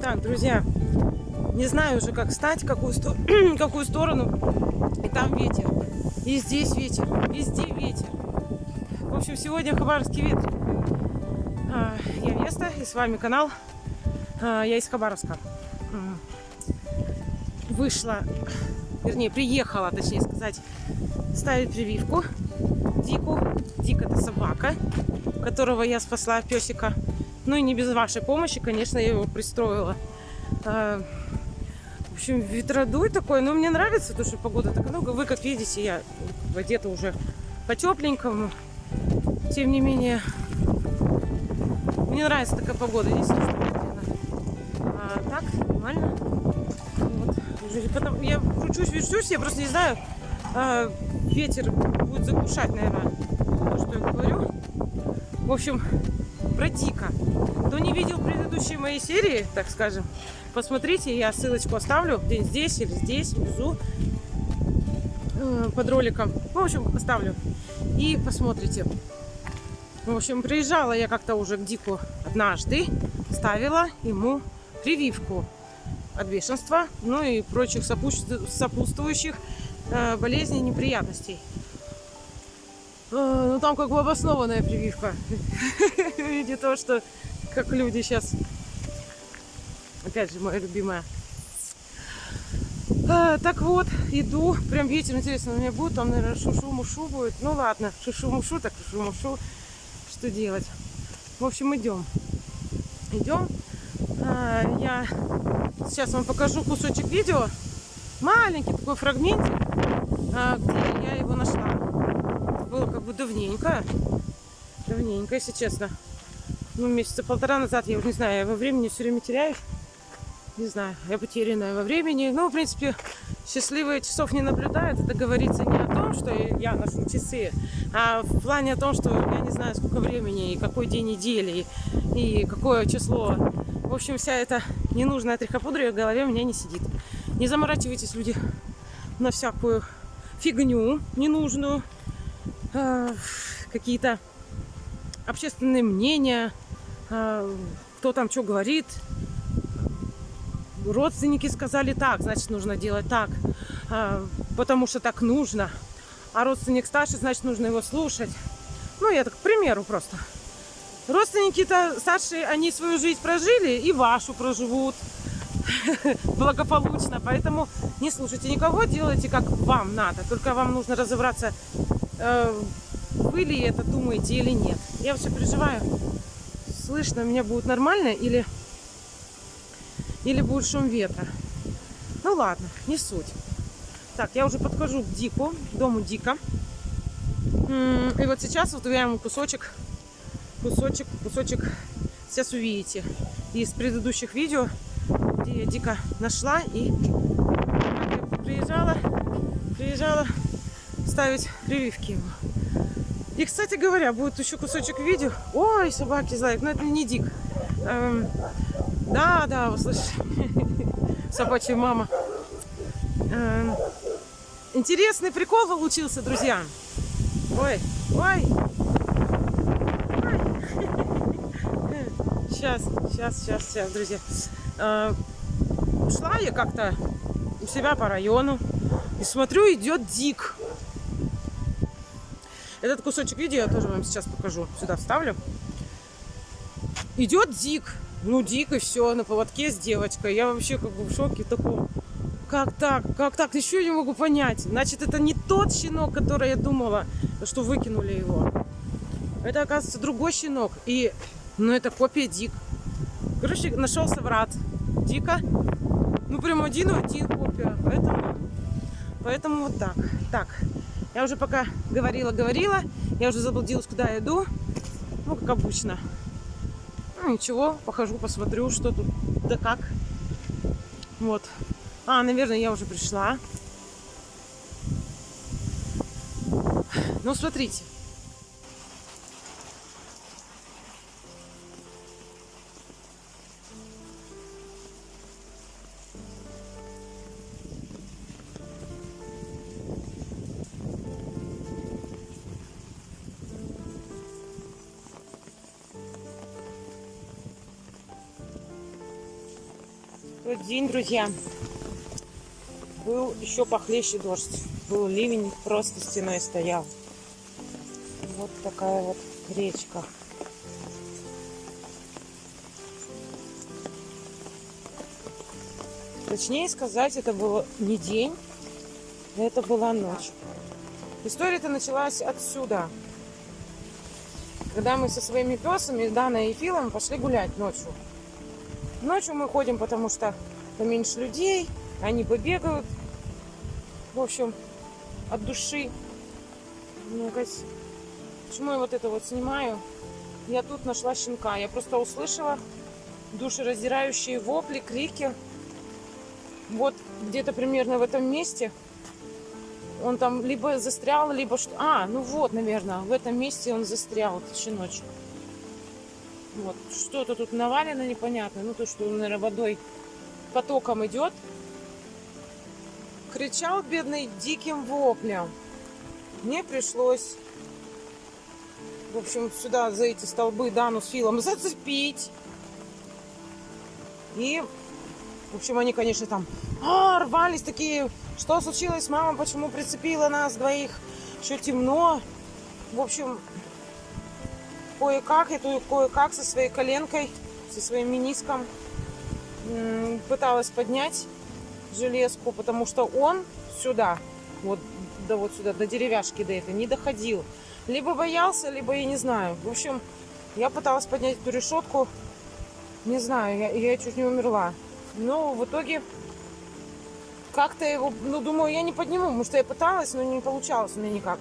Так, друзья, не знаю уже, как встать, какую сторону. И там ветер, и здесь ветер, везде ветер. В общем, сегодня Хабаровский ветер. Я Веста, и с вами канал. Я из Хабаровска. Приехала, точнее сказать, ставить прививку Дику. Дик — это собака, которого я спасла, песика. Ну и не без вашей помощи, конечно, я его пристроила. В общем, ветродуй такой, но мне нравится, то, что погода такая. Ну, вы как видите, я одета уже по-тепленькому. Тем не менее, мне нравится такая погода. Здесь так, нормально. Вот. Потом я кручусь, я просто не знаю. Ветер будет заглушать, наверное, то, что я говорю. В общем, про Дика. Кто не видел предыдущие мои серии, так скажем, посмотрите, я ссылочку оставлю где-нибудь здесь или здесь, внизу, под роликом. В общем, оставлю. И посмотрите. В общем, приезжала я как-то уже к Дику однажды, ставила ему прививку от бешенства, ну и прочих сопутствующих болезней, неприятностей. Ну там как бы обоснованная прививка. Не то, что как люди сейчас. Опять же, моя любимая. Так вот, иду. Прям ветер, интересно, у меня будет. Там, наверное, шушу-мушу будет. Ну ладно, шушу-мушу, так шушу-мушу. Что делать? В общем, идем. Идем. Я сейчас вам покажу кусочек видео. Маленький такой фрагментик, где я его нашла. Было как бы давненько, если честно. Ну, месяца полтора назад, я уже не знаю, я во времени все время теряюсь. Не знаю, я потерянная во времени. Ну, в принципе, счастливые часов не наблюдают. Это говорится не о том, что я ношу часы, а в плане о том, что я не знаю, сколько времени, и какой день недели, и какое число. В общем, вся эта ненужная трихопудра в голове у меня не сидит. Не заморачивайтесь, люди, на всякую фигню ненужную. Какие-то общественные мнения, кто там что говорит. Родственники сказали так, значит, нужно делать так, потому что так нужно. А родственник старший, значит, нужно его слушать. Ну, я так, к примеру просто. Родственники-то старшие, они свою жизнь прожили и вашу проживут благополучно. Поэтому не слушайте никого, делайте как вам надо. Только вам нужно разобраться, вы ли это думаете или нет. Я все переживаю. Слышно, меня будет нормально или будет шум ветра. Ну ладно, не суть. Так, я уже подхожу к Дику, к дому Дика. И вот сейчас вот я ему кусочек сейчас увидите из предыдущих видео, где я Дика нашла и приезжала ставить прививки ему. И, кстати говоря, будет еще кусочек видео. Ой, собаки злают, но это не Дик. Да, вы слышите. Собачья мама. Интересный прикол получился, друзья. Ой. Сейчас, друзья. Шла я как-то у себя по району и смотрю, идет Дик. Этот кусочек видео я тоже вам сейчас покажу. Сюда вставлю. Идет Дик. Ну, Дик, и все, на поводке с девочкой. Я вообще как бы в шоке таком. Как так? Еще не могу понять. Значит, это не тот щенок, который я думала, что выкинули его. Это, оказывается, другой щенок. И, это копия Дик. Короче, нашелся врат Дика. Ну, прям один копия. Поэтому вот так. Так, я уже пока говорила. Я уже заблудилась, куда я иду. Ну, как обычно. Ну, ничего, похожу, посмотрю, что тут, да как. Вот. Наверное, я уже пришла. Ну, смотрите. тот день, друзья, был еще похлеще дождь. Был ливень, просто стеной стоял. Вот такая вот речка. Точнее сказать, это был не день, это была ночь. История-то началась отсюда. Когда мы со своими песами, Даной и Филом, пошли гулять ночью. Ночью мы ходим, потому что поменьше людей, они побегают. В общем, от души. Почему я вот это вот снимаю? Я тут нашла щенка. Я просто услышала душераздирающие вопли, крики. Вот где-то примерно в этом месте он там либо застрял, либо что... ну вот, наверное, в этом месте он застрял, этот щеночек. Вот, что-то тут навалено непонятно. Ну, то, что он, наверное, водой потоком идет. Кричал бедный диким воплем. Мне пришлось, в общем, сюда за эти столбы Дану с Филом зацепить. И... В общем, они, конечно, там рвались такие. Что случилось, мама? Почему прицепила нас двоих? Еще темно. В общем, кое-как со своей коленкой, со своим мениском пыталась поднять железку, потому что он сюда, вот сюда, до деревяшки до этой, не доходил. Либо боялся, либо я не знаю. В общем, я пыталась поднять эту решетку. Не знаю, я чуть не умерла. Но в итоге как-то его, думаю, я не подниму, потому что я пыталась, но не получалось у меня никак.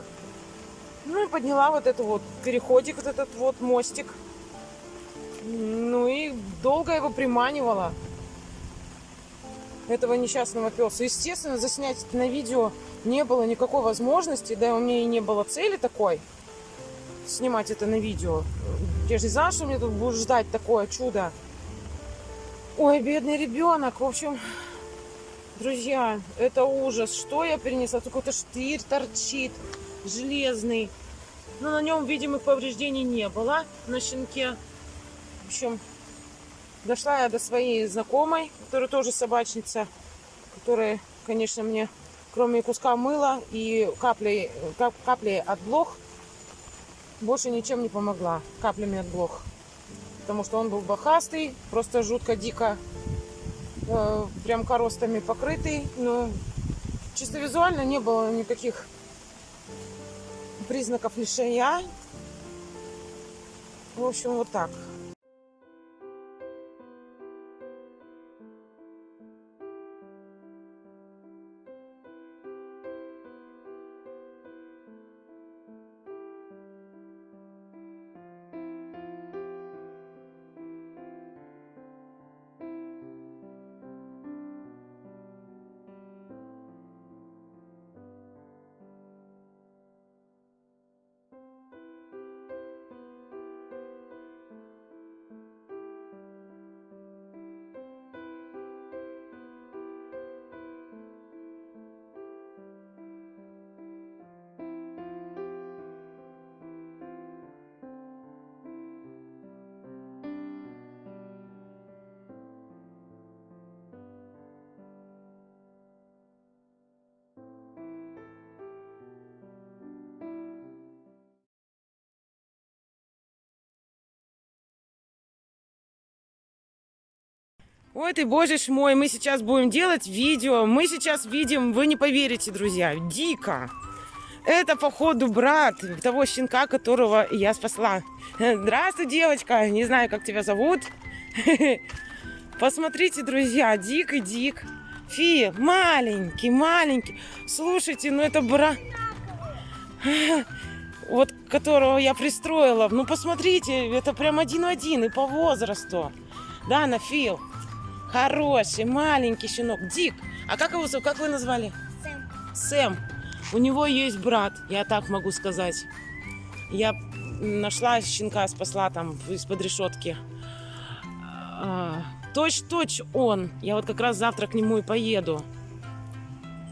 Ну и подняла вот этот вот переходик, вот этот вот мостик. Ну и долго его приманивала, этого несчастного пёса. Естественно, заснять это на видео не было никакой возможности, да и у меня и не было цели такой, снимать это на видео. Я же не знала, что мне тут будет ждать такое чудо. Ой, бедный ребенок. В общем, друзья, это ужас. Что я перенесла? Какой-то штырь торчит, железный. Но на нем видимых повреждений не было, на щенке. В общем, дошла я до своей знакомой, которая тоже собачница, которая, конечно, мне, кроме куска мыла и капли от блох, больше ничем не помогла. Каплями от блох. Потому что он был бахастый, просто жутко дико, прям коростами покрытый. Но чисто визуально не было никаких признаков лишая. В общем, вот так. Ой ты, боже ж мой, мы сейчас будем делать видео. Мы сейчас видим, вы не поверите, друзья, дико. Это, походу, брат того щенка, которого я спасла. Здравствуй, девочка. Не знаю, как тебя зовут. Посмотрите, друзья, Дик и Дик. Фи, маленький, маленький. Слушайте, ну это брат... Вот, которого я пристроила. Ну, посмотрите, это прям один в один и по возрасту. Да, на Фил. Хороший, маленький щенок. Дик. А как его зовут? Как вы назвали? Сэм. Сэм. У него есть брат, я так могу сказать. Я нашла щенка, спасла там из-под решетки. Точь-точь он. Я вот как раз завтра к нему и поеду.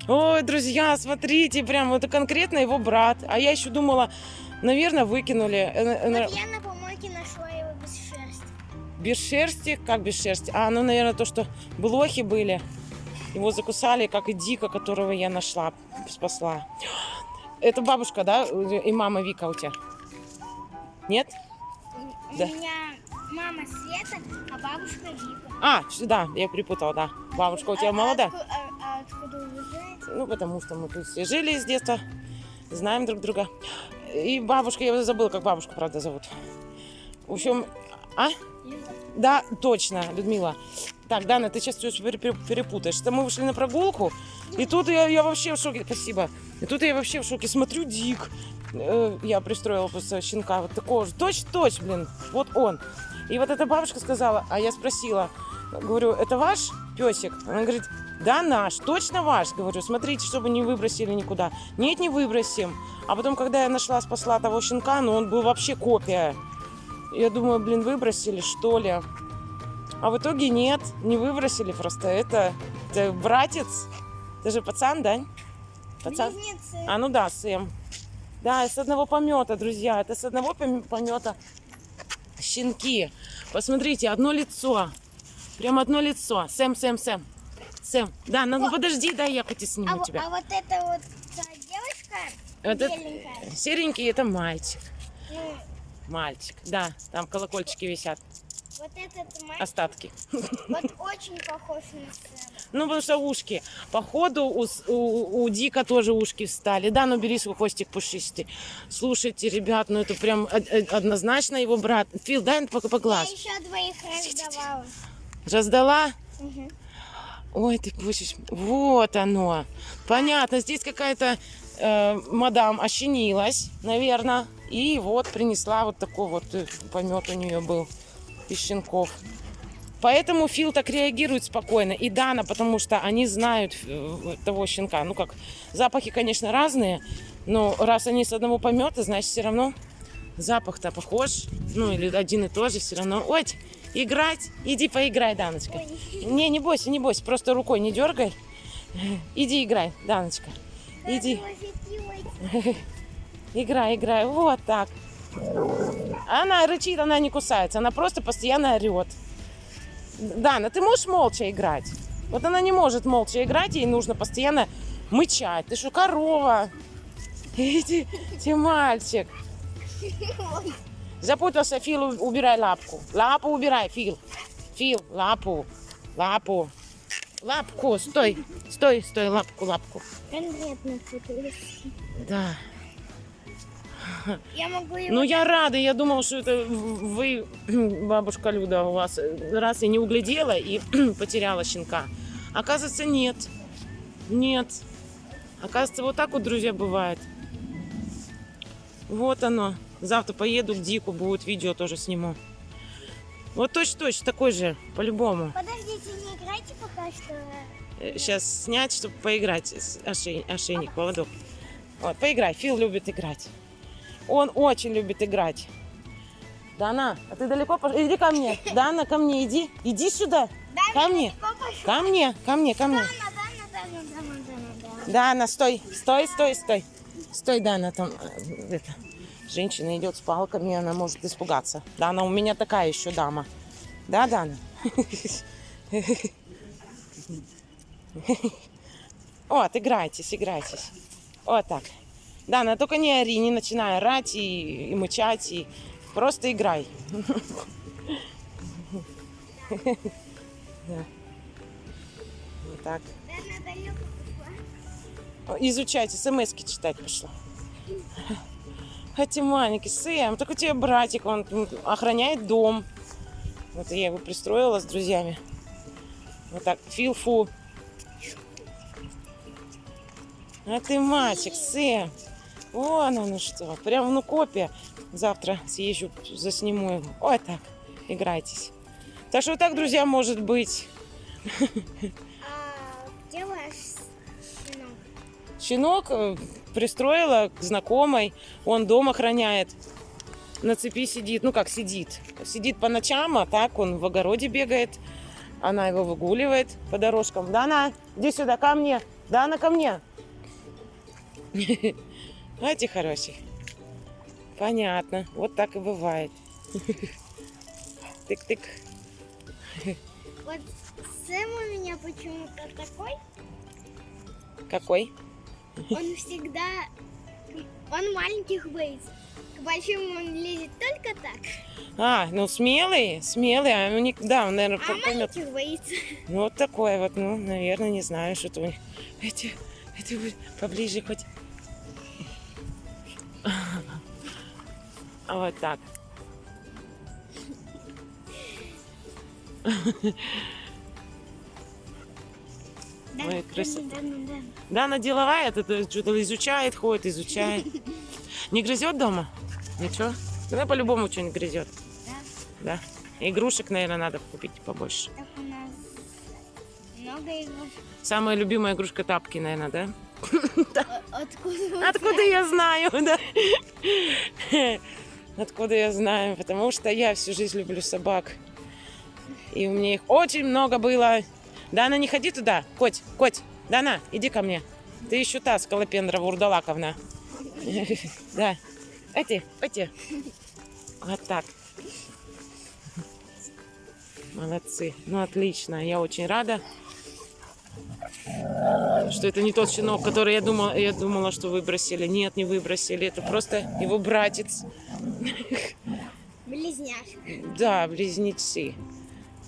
Ой, друзья, смотрите, прям это конкретно его брат. А я еще думала, наверное, выкинули. Вот я на помойке нашла его без шерсти. без шерсти. Как без шерсти? А, ну, наверное, то, что блохи были. Его закусали, как и Дика, которого я нашла, спасла. Это бабушка, да? И мама Вика у тебя? Нет? У Да. меня мама Света, а бабушка Вика. А, да, я перепутала, да. Бабушка у тебя молодая? А откуда вы знаете? Ну, потому что мы тут все жили с детства, знаем друг друга. И бабушка, я забыла, как бабушку, правда, зовут. В общем, а? Люда. Да, точно, Людмила. Так, Дана, ты сейчас все перепутаешь. Это мы вышли на прогулку, и тут я вообще в шоке. Спасибо. И тут я вообще в шоке. Смотрю, Дик. Я пристроила просто щенка вот такого же. Точь-точь, блин. Вот он. И вот эта бабушка сказала, а я спросила, говорю, это ваш песик? Она говорит, да, наш, точно ваш. Говорю, смотрите, чтобы не выбросили никуда. Нет, не выбросим. А потом, когда я нашла, спасла того щенка, ну он был вообще копия. Я думаю, блин, выбросили, что ли? А в итоге нет, не выбросили просто. Это братец. Ты же пацан, да? Пацан? Близнецы. А, ну да, Сэм. Да, с одного помета, друзья. Это с одного помета щенки. Посмотрите, одно лицо. Прям одно лицо. Сэм. Сэм. Да, ну подожди, дай я хоть и сниму тебя. А вот эта вот девочка Вот это беленькая. серенький, это мальчик. Ну, Мальчик, да, там колокольчики висят, вот этот мальчик остатки. вот очень похож на Сэма. Ну, потому что ушки. Походу, у Дика тоже ушки встали. Да, ну бери свой хвостик пушистый. Слушайте, ребят, ну это прям однозначно его брат. Фил, дай Я поглажь. еще двоих раздавала. Раздала? Угу. Ой, ты пусть. Вот оно. Понятно, здесь какая-то мадам ощенилась, наверное. И вот принесла вот такой вот помет у нее был из щенков. Поэтому Фил так реагирует спокойно. И Дана, потому что они знают того щенка. Ну как, запахи, конечно, разные. Но раз они с одного помета, значит, все равно запах-то похож. Ну или один и тот же все равно. Ой, играть? Иди поиграй, Даночка. Не бойся, не бойся. Просто рукой не дергай. Иди играй, Даночка. Иди. Играй. Вот так. Она рычит, она не кусается. Она просто постоянно орет. Дана, ты можешь молча играть? Вот она не может молча играть, ей нужно постоянно мычать. Ты что, корова? Иди, ты мальчик. Запутался, Фил, убирай лапку. Лапу убирай, Фил. Фил, лапу. Лапку, стой, лапку. Конкретно путаюсь. Да. Я могу его... Ну, я рада, я думала, что это вы, бабушка Люда, у вас раз и не углядела и потеряла щенка. Оказывается, нет. Оказывается, вот так вот, друзья, бывает. Вот оно. Завтра поеду к Дику, будет видео тоже сниму. Вот точно, такой же, по-любому. Подождите, не играйте пока что. Сейчас снять, чтобы поиграть. Ошейник, поводок. Вот, поиграй. Фил любит играть. Он очень любит играть. Дана, а ты далеко пошла? Иди ко мне. Дана, ко мне иди. Иди сюда. Ко мне. Ко мне. Дана. Дана, стой. Стой, Дана, там это, женщина идет с палками, она может испугаться. Дана, у меня такая еще дама. Да, Дана? Вот, играйтесь. Вот так. Дана, только не ори, не начинай орать и мычать, и просто играй. Вот так. Изучать, смс-ки читать пошла. Хотя маленький, Сэм, так у тебя братик, он охраняет дом. Вот я его пристроила с друзьями. Вот так, фил-фу. А ты мальчик, Сэм. Вон оно что, прям ну копия. Завтра съезжу, засниму его. Ой, так, играйтесь. Так что вот так, друзья, может быть. А где ваш щенок? Щенок пристроила к знакомой. Он дом охраняет. На цепи сидит. Ну как сидит? Сидит по ночам, а так он в огороде бегает. Она его выгуливает по дорожкам. Дана, иди сюда, ко мне. Дана, ко мне. Знаете, хороший. Понятно. Вот так и бывает. Тык-тык. Вот Сэм у меня почему-то такой. Какой? Он всегда... Он маленьких боится. К большим он лезет только так. А, ну смелый, смелый. А у них, да, он, наверное, А поймет. маленьких боится. Ну, вот такой вот, ну, наверное, не знаю, что-то у них. Эти поближе хоть. А вот так. Да, Ой, красота. да. Да, она деловая, это что-то изучает, ходит, изучает. Не грызет дома? Ничего? Тогда по-любому что-нибудь грызет. Да. Да. Игрушек, наверное, надо купить побольше. Так у нас много игрушек. Самая любимая игрушка тапки, наверное, да? Откуда? Откуда я знаю, да? Откуда я знаю? Потому что я всю жизнь люблю собак. И у меня их очень много было. Дана, не ходи туда. Коть, Дана, иди ко мне. Ты еще та скалопендра вурдалаковна. Да. Эти. Вот так. Молодцы. Ну, отлично. Я очень рада, что это не тот щенок, который я думала, что выбросили. Нет, не выбросили. Это просто его братец. Близняшка. Да, близнецы.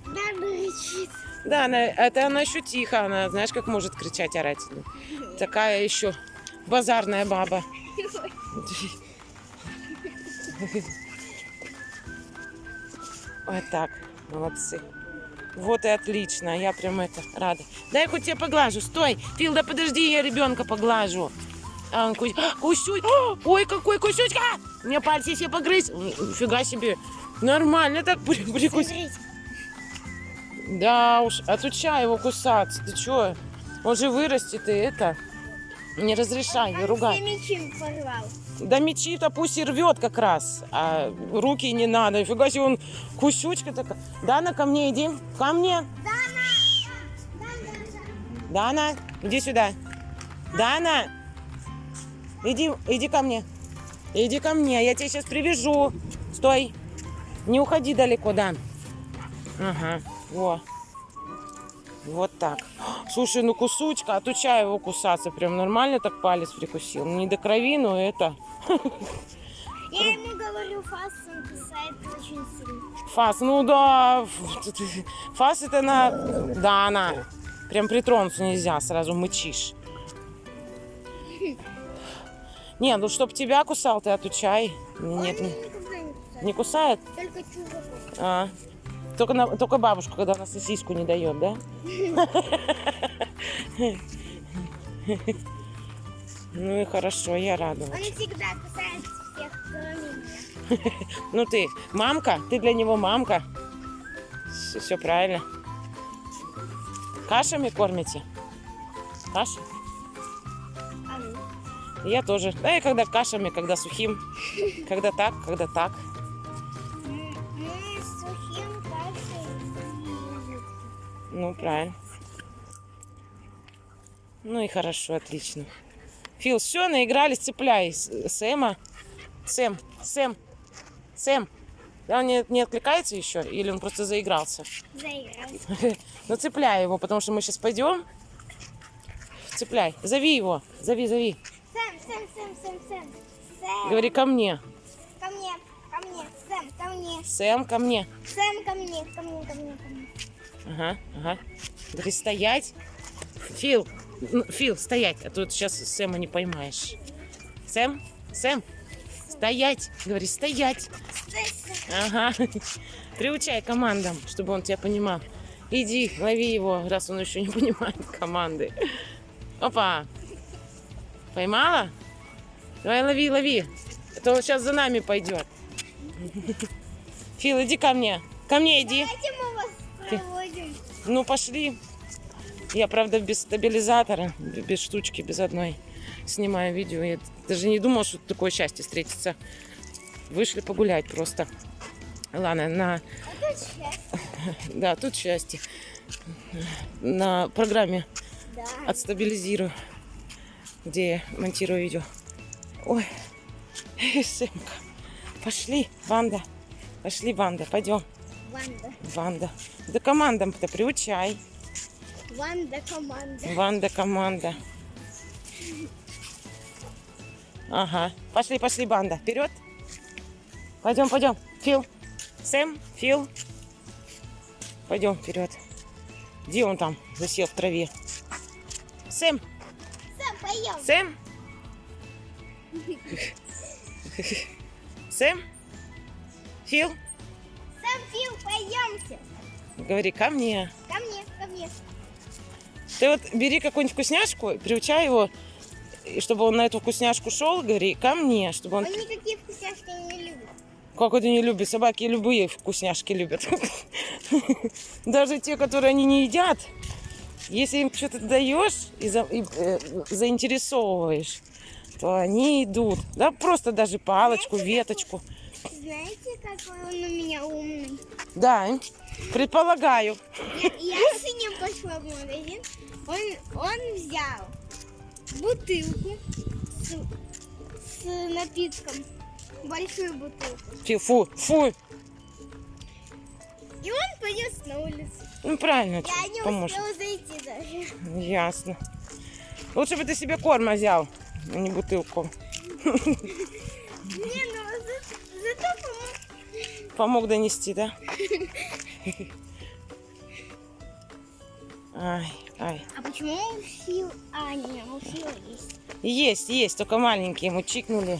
Да, кричит. Да, она еще тихо. Она, знаешь, как может кричать, орать. Такая еще базарная баба. Вот так. Молодцы. Вот и отлично. Я прям рада. Дай хоть тебя поглажу. Стой. Фил, да подожди, я ребенка поглажу. А он кусюй. Ой, какой кусючка! Мне пальцы себе погрыз. Фига себе. Нормально так прикусить. Смотрите. Да уж, отучай его кусаться. Ты что? Он же вырастет и это. Не разрешай ее Он ругать. все мечи порвал. Да мечи-то пусть и рвет как раз, а руки не надо. Фига себе, он кусючка такая. Дана, ко мне иди. Ко мне. Дана, иди сюда. Дана, иди ко мне. Иди ко мне, я тебя сейчас привяжу. Стой. Не уходи далеко, Дан. Ага, во. Вот так. Слушай, ну кусучка, отучай его кусаться. Прям нормально так палец прикусил. Не до крови, но это... Я ему говорю, Фас, он кусает очень сильно. Фас, ну да. Фас это на... Да, она. Прям притронуться нельзя, сразу мычишь. Не, ну чтоб тебя кусал, ты отучай. Нет, Он никогда не кусает. не кусает? Только чужого. А. Только бабушка, когда она сосиску не дает, да? Ну и хорошо, я рада. Он очень. всегда кусает всех, кроме меня. Ну ты мамка, ты для него мамка. Все правильно. Кашами кормите? Каша? А мы? Я тоже. Да и когда кашами, когда сухим. Когда так, когда так. Мы с сухим кашей и... Ну, правильно. Ну и хорошо, отлично. Фил, все, наигрались, цепляй Сэма. Сэм. Да, он не откликается еще? Или он просто заигрался? Заигрался. Ну, цепляй его, потому что мы сейчас пойдем. Цепляй. Зови его. Зови. Сэм. Говори, ко мне. Ко мне. Сэм, ко мне. Сэм, ко мне. Сэм, ко мне. Ага. Говори, стоять. Фил, стоять, а то сейчас Сэма не поймаешь. Сэм, стоять. Говори, стоять. Ага. Приучай командам, чтобы он тебя понимал. Иди, лови его, раз он еще не понимает команды. Опа. Поймала? Давай, лови. А то он сейчас за нами пойдет. Фил, иди ко мне. Ко мне иди. Давайте мы вас проводим. Ну, пошли. Я, правда, без стабилизатора, без штучки, без одной снимаю видео. Я даже не думала, что такое счастье встретиться. Вышли погулять просто. Ладно, А тут счастье. Да, тут счастье. На программе Да. отстабилизирую, где я монтирую видео. Ой, Сэмка. Пошли, Ванда, пойдем. Ванда. Ванда. Да командам-то приучай. Ванда команда. Ванда команда. Ага. Пошли, пошли, банда. Вперед. Пойдем, пойдем. Фил. Сэм, Фил. Пойдем вперед. Где он там засел в траве? Сэм. Сэм, пойдем. Сэм. Сэм. Фил. Сэм, Фил, пойдемте. Говори, ко мне. Ко мне, ко мне. Ты вот бери какую-нибудь вкусняшку, приучай его, и чтобы он на эту вкусняшку шел, говори, ко мне, чтобы он... Он никакие вкусняшки не любит. Как это не любит? Собаки любые вкусняшки любят. Даже те, которые они не едят. Если им что-то даешь и заинтересовываешь, то они идут. Да, просто даже палочку, веточку. Знаете, какой он у меня умный? Да, предполагаю. Я с ним пошла в магазин. Он взял бутылку с напитком. Большую бутылку. Фу, фу. И он понес на улицу. Ну, правильно, Я не поможет. успела зайти даже. Ясно. Лучше бы ты себе корма взял, а не бутылку. Не, ну зато помог. Помог донести, да? Ай, ай. А почему у Фил... А, не, у Фила есть. Есть, только маленькие. Ему чикнули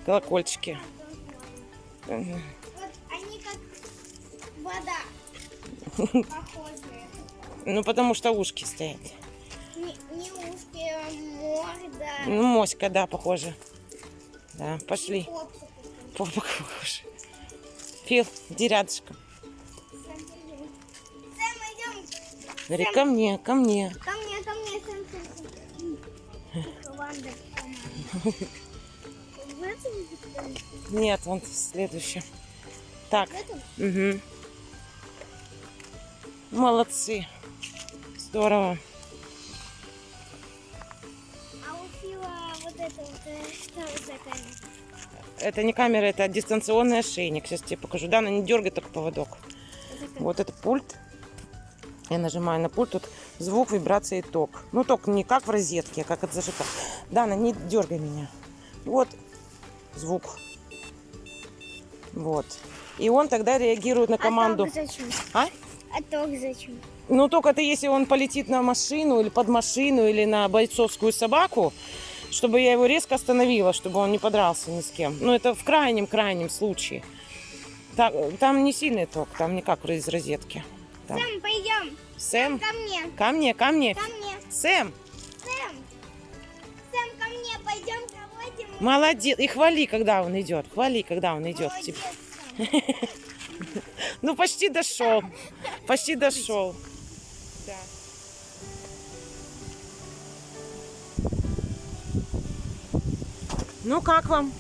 колокольчики. Мгм. Вот они как вода. Похожие. Ну, потому что ушки стоят. Не ушки, а морда. Ну, моська, да, похоже. Да, пошли. Попка. Попа похоже. Фил, иди рядышком. Сэм, идем. Говори, ко мне, ко мне. Ко мне, Сэм. Ванда, в этом? Нет, вон следующий. Так, В этом? угу. Молодцы. Здорово. А у Фила вот это вот, что за камера? Это не камера, это дистанционный ошейник. Сейчас тебе покажу. Да, не дергай только поводок. Вот это пульт. Я нажимаю на пульт. Тут звук, вибрация и ток. Ну, ток не как в розетке, а как от зажига. Дана, не дергай меня. Вот звук. Вот. И он тогда реагирует на команду. А ток зачем? А? А ток зачем? Ну, только это если он полетит на машину или под машину или на бойцовскую собаку, чтобы я его резко остановила, чтобы он не подрался ни с кем. Ну, это в крайнем случае. Там не сильный ток, там не как из розетки. Там. Сэм, пойдем. Сэм, Ко мне. ко мне, ко мне. Ко мне. Сэм, Сэм. Сэм, ко мне. Пойдем проводим. молодец. И хвали, когда он идет. Хвали, когда он идет. Молодец, Сэм. Ну, почти дошел. Почти дошел. Да. Ну, как вам?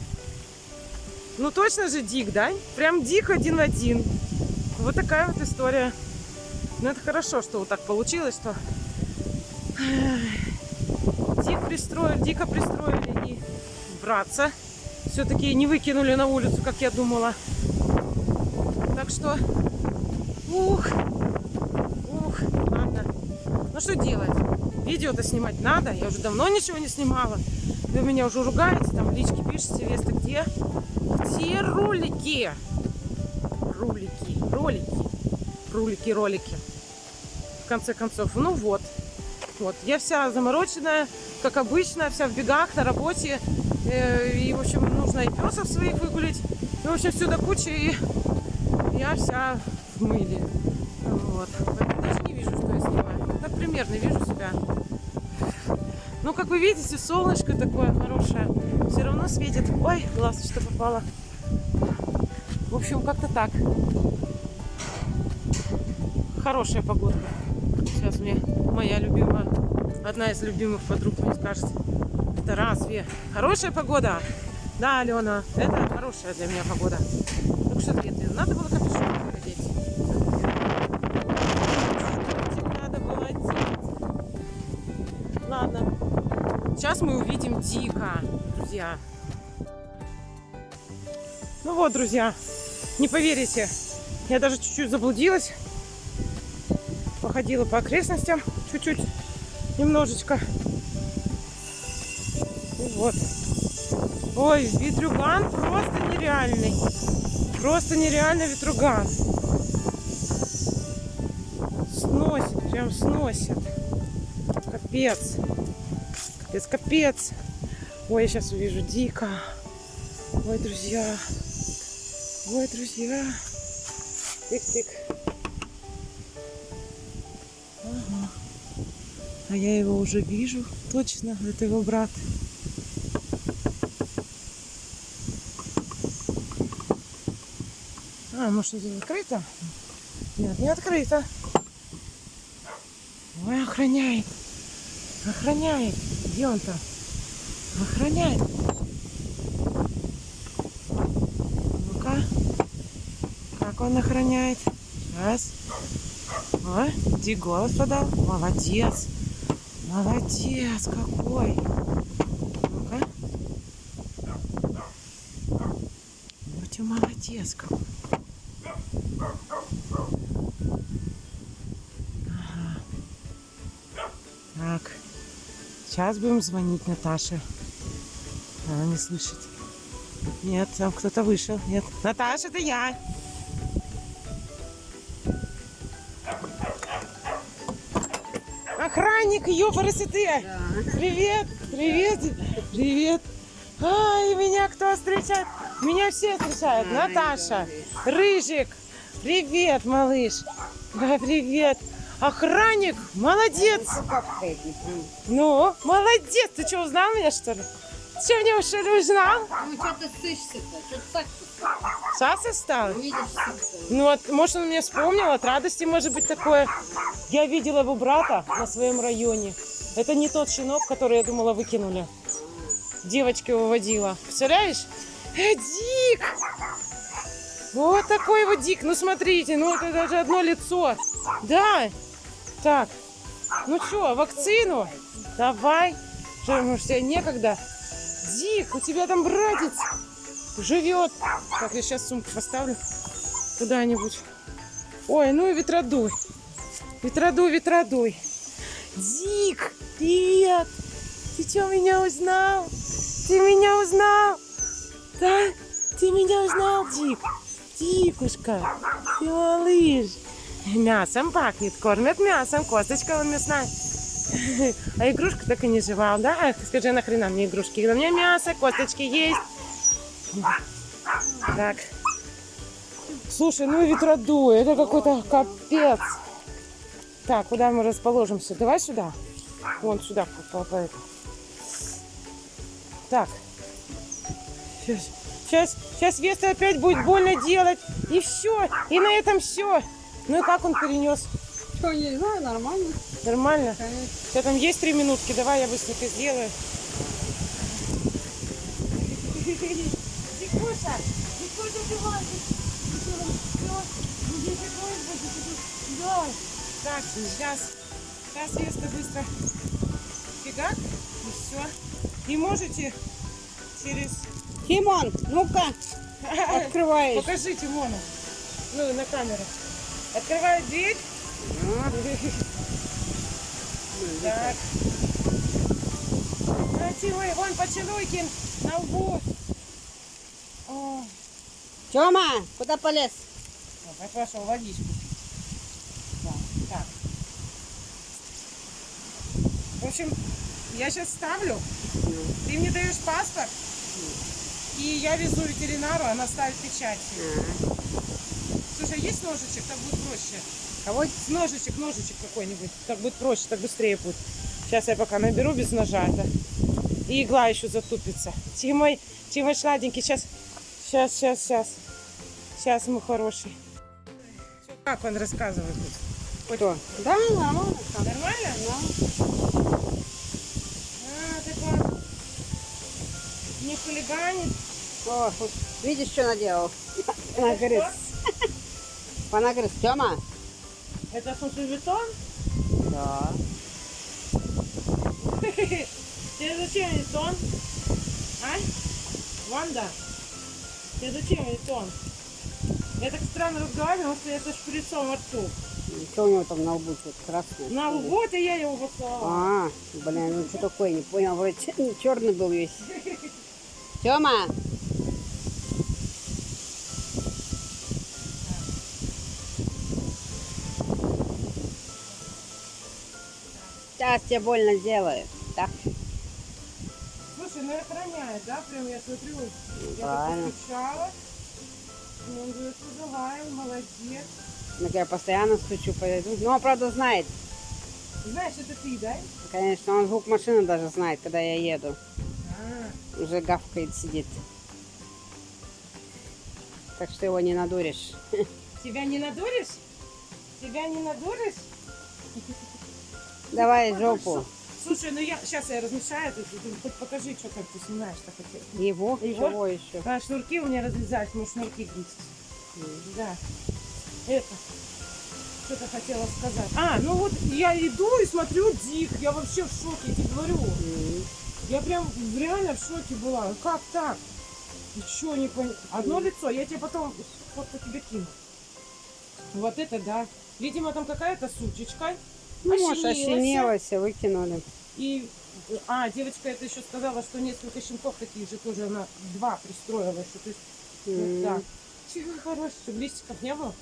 Ну, точно же Дик, да? Прям Дик один в один. Вот такая вот история. Ну, это хорошо, что вот так получилось, что Дика пристроили и братца все-таки не выкинули на улицу, как я думала. Так что, ладно. Ну, что делать? Видео-то снимать надо. Я уже давно ничего не снимала. Вы меня уже ругаете, там в личке пишете, Веста, где? Где ролики? Ролики. В конце концов, ну вот. Вот. Я вся замороченная, как обычно, вся в бегах, на работе. И, в общем, нужно и песов своих выгулить. И, в общем, все до кучи. И я вся в мыле. Вот. Поэтому даже не вижу, что я снимаю. Так примерно вижу себя. Ну, как вы видите, солнышко такое хорошее. Все равно светит. Ой, глаз что попало. В общем, как-то так. Хорошая погода. Сейчас мне моя любимая, одна из любимых подруг мне скажет. Это разве хорошая погода? Да, Алена, это хорошая для меня погода. Так что, Дмитрий, надо было капюшон надеть. Надо было одеть. Ладно. Сейчас мы увидим Дика, друзья. Ну вот, друзья, не поверите, Я даже чуть-чуть заблудилась. Походила по окрестностям. Чуть-чуть. Немножечко. И вот. Ой, ветрюган просто нереальный. Просто нереальный ветрюган. Сносит, прям сносит. Капец. Капец, капец. Ой, я сейчас увижу дико. Ой, друзья. Ой, друзья. Тык-тык. Ага. А я его уже вижу. Точно, это его брат. А, может, это закрыто? Нет, не открыто. Ой, охраняет. Охраняет. Где он там? Охраняет. Ну-ка. Как он охраняет? Сейчас. Ой, Дик голос подал. Молодец. Молодец какой. Ну-ка. Вот и молодец какой. Ага. Так. Сейчас будем звонить Наташе. Она не слышит. Нет, там кто-то вышел. Нет. Наташа, это я. Охранник, ёпарасоте. Да. Привет, привет, привет. Ай, меня кто встречает? Меня все встречают. Да, Наташа, да, Рыжик. Привет, малыш. Да, привет. Охранник, молодец. Ну, молодец. Ты что, узнал меня, что ли? Ты что, меня что ли узнал? Ну, что ты сышься-то? Что ты так Саса стал? видишь сышься? Ну, вот, может, он меня вспомнил, от радости, может быть, такое. Я видела его брата на своем районе. Это не тот щенок, который, я думала, выкинули. Девочка его водила. Представляешь? Дик! Вот такой вот Дик. Ну, смотрите, ну, это даже одно лицо. Да. Так. Ну что, вакцину? Давай. Что, может, тебе некогда? Дик, у тебя там братец живет. Так, я сейчас сумку поставлю куда-нибудь. Ой, ну и ветродуй. Ветродуй, ветродуй. Дик, привет. Ты что, меня узнал? Ты меня узнал? Да? Ты меня узнал, Дик? Дикушка, ты малыш. Мясом пахнет, кормят мясом, косточка вон мясная. А игрушка так и не жевал, да? Скажи, а нахрена мне игрушки? У меня мясо, косточки есть. Так. Слушай, ну и ветродуй, это какой-то капец. Так, куда мы расположимся? Давай сюда. Вон сюда. Так. Сейчас Веста опять будет больно делать. И все. И на этом все. Ну и как он перенес? Что, не знаю, нормально. Нормально? Конечно. У тебя там есть 3 минутки? Давай я быстренько сделаю. Дикуша, давай. Так, сейчас Веста быстро фигак, и все. И можете через... Тимон, ну-ка, открываешь. Покажи Тимону. Ну, на камеру. Открываю дверь. Так. Красивый, вон поцелуйки на лбу. О, Тёма, куда полез? давай пошел водичку. Да, так. В общем, я сейчас ставлю. Ты мне даешь паспорт. И я везу ветеринару, она ставит печать. Слушай, а есть ножичек? Так будет проще. Кого? Ножичек какой-нибудь. Так будет проще, так быстрее будет. Сейчас я пока наберу без ножа это. И игла еще затупится. Тимой сладенький, сейчас. Сейчас, мой хороший. Как он рассказывает? Кто? Да, нормально. Нормально? Да. А, так он не хулиганит. О, вот видишь, что наделал? Понагрыз. Понагрыз. Тёма? Это Сушевитон? Да. Тебе зачем Витон? А? Ванда? Тебе зачем Витон? Я так странно разговариваю, потому что я со шприцом во рту. Что у него там на лбу, что-то красное? На что ли? вот и я его поцеловала. Блин, ну что такое, не понял, вроде черный был весь. Тёма! Сейчас тебе больно сделаю. Так, Слушай, ну это роняет, да? Прям я смотрю, я правильно. так постучала. Ну, он говорит, давай, молодец. так я постоянно стучу, пойду. Ну, он, правда, знает. Знаешь, это ты, да? Конечно, он звук машины даже знает, когда я еду. А, Уже гавкает, сидит. Так что его не надуришь. тебя не надуришь? Тебя не надуришь? Давай жопу. Слушай, ну я сейчас я размешаю, ты хоть покажи, что как ты снимаешь-то хотел. Его? Его? Чего еще? А, шнурки у меня разрезались, может шнурки грызть. Да. Это. Что-то хотела сказать. А, ну вот я иду и смотрю Дик. Я вообще в шоке, я тебе говорю. Я прям реально в шоке была. Как так? Ты что, не понял? Одно лицо, я тебе потом фотку тебе кину. Вот это да. Видимо, там какая-то сучечка. Ну, может, ошенилась. ошенелась, выкинули. И, девочка это еще сказала, что несколько щенков таких же тоже она 2 пристроила. Что, то есть, вот так. Чего хорошего, чтобы листиков не было?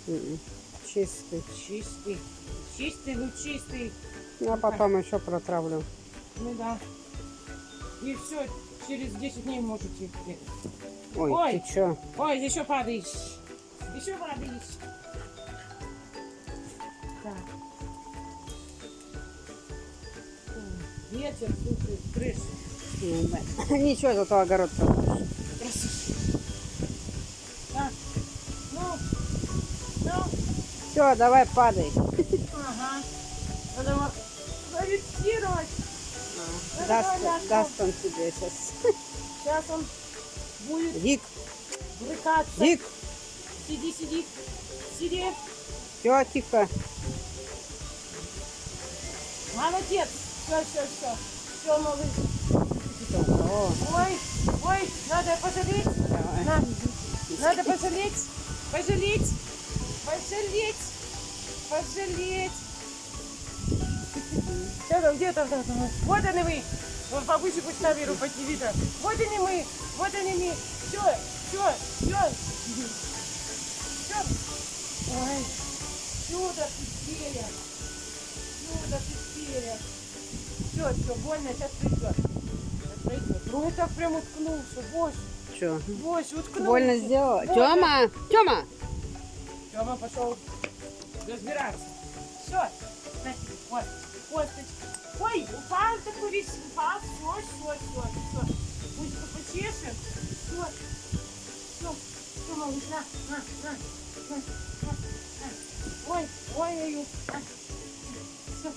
Чистый. Чистый. Чистый, ну чистый. А потом еще протравлю. Ну да. И все, через 10 дней можете. Ой, Ой. ты че? Ой, еще падаешь. Еще падаешь. Так. Ой, ветер, слушай, крыша. Ничего, зато огород просушишь. Красота. Так. Ну. Все, давай падай. Ага. Надо зафиксировать. Даст он тебе сейчас. Сейчас он будет Дик, брыкаться. Дик, Сиди, сиди. Сиди. все, тихо. Молодец. Все. Все, малыш. О, Ой, надо пожалеть. давай. Надо пожалеть. Пожалеть. Что там, где там? Вот они вы. Повыше пусть камеру поднимите. Вот они мы. Все. Ой, чудо пустели. Все, больно, сейчас придет. Ой, так прям уткнулся, боже. Че? Боже, уткнулся. Больно сделала? Вот. Тёма! Тёма пошел разбираться. Все, вот, косточка. Ой, упал такой весь, упал, все. Пусть почешет. Все, малыш, на. Ой, все.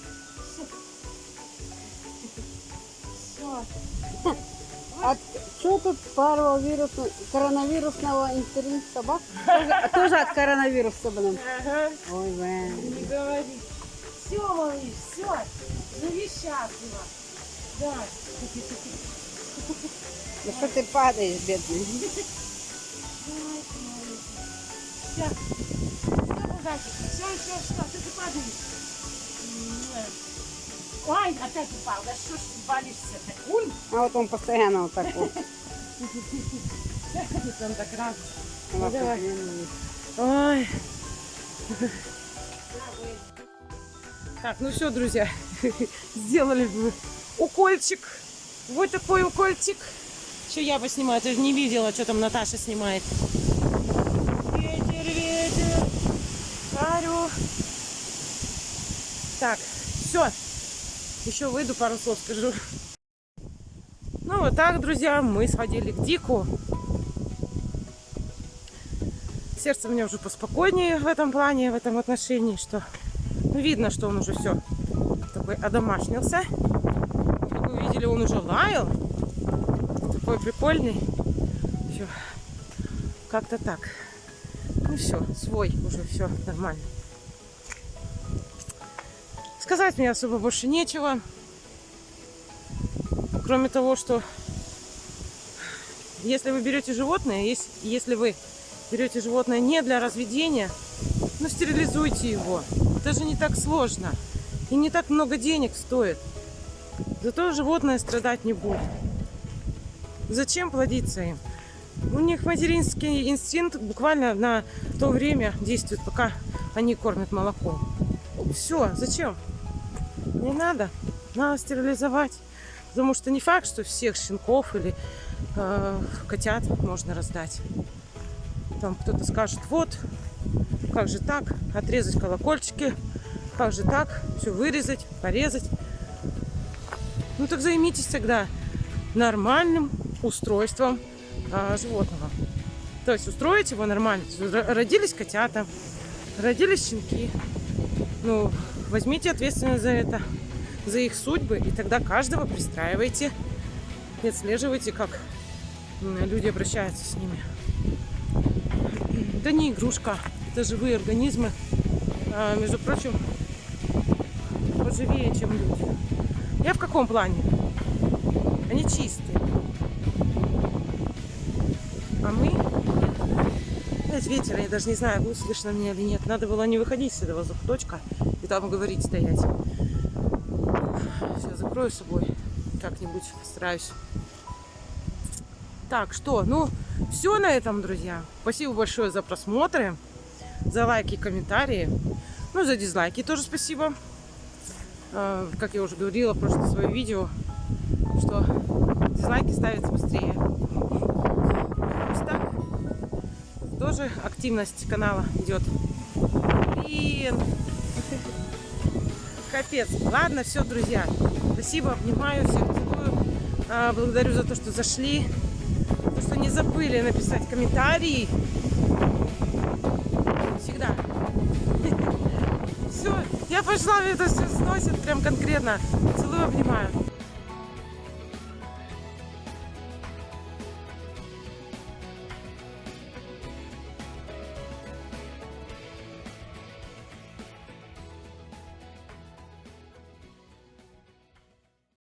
А что тут коронавирусного интернет собак? Тоже от коронавируса, блин. Ага. Ой, блин. Не говори. Все, малыш, все. Живи счастливо. Да. Ну что ты падаешь, бедный? Все. Все, ты падаешь. Ой, опять упал. Да что ж ты валишься-то? Ой. А вот он постоянно вот так вот. Он так рад. Вот давай. вот. Ой. Так, ну все, друзья. Сделали укольчик. Вот такой укольчик. Что я поснимаю? Ты же не видела, что там Наташа снимает. Ветер. Парю. Так, все. Еще выйду, пару слов скажу. Ну вот так, друзья, мы сходили к Дику. Сердце у меня уже поспокойнее в этом плане, в этом отношении, что видно, что он уже все такой одомашнился. Как вы видели, он уже лаял. Такой прикольный. Все. Как-то так. Ну все, свой уже все нормально. Сказать мне особо больше нечего. Кроме того, что если вы берете животное, если вы берете животное не для разведения, ну стерилизуйте его. Это же не так сложно. И не так много денег стоит. Зато животное страдать не будет. Зачем плодиться им? У них материнский инстинкт буквально на то время действует, пока они кормят молоком. Все, зачем? Не надо. Надо стерилизовать. Потому что не факт, что всех щенков или котят можно раздать. Там кто-то скажет, вот, как же так, отрезать колокольчики, как же так, все вырезать, порезать. Ну так займитесь тогда нормальным устройством животного. То есть устроить его нормально. Родились котята, родились щенки. Ну, возьмите ответственность за это, за их судьбы, и тогда каждого пристраивайте и отслеживайте, как люди обращаются с ними. Это не игрушка, это живые организмы. Между прочим, поживее, чем люди. Я в каком плане? Они чистые. А мы... Опять ветер, я даже не знаю, будет слышно меня или нет. Надо было не выходить с этого закуточка и там говорить, стоять. Все, закрою собой. Как-нибудь постараюсь. Так, что? Ну, все на этом, друзья. Спасибо большое за просмотры, за лайки, комментарии. Ну, за дизлайки тоже спасибо. Как я уже говорила в прошлом своем видео, что дизлайки ставятся быстрее. Пусть так. Тоже активность канала идет. Блин. Капец. Ладно, все, друзья. Спасибо, обнимаю, всех целую. Благодарю за то, что зашли. За то, что не забыли написать комментарии. Всегда. Все, я пошла, мне это все сносит прям конкретно. Целую, обнимаю.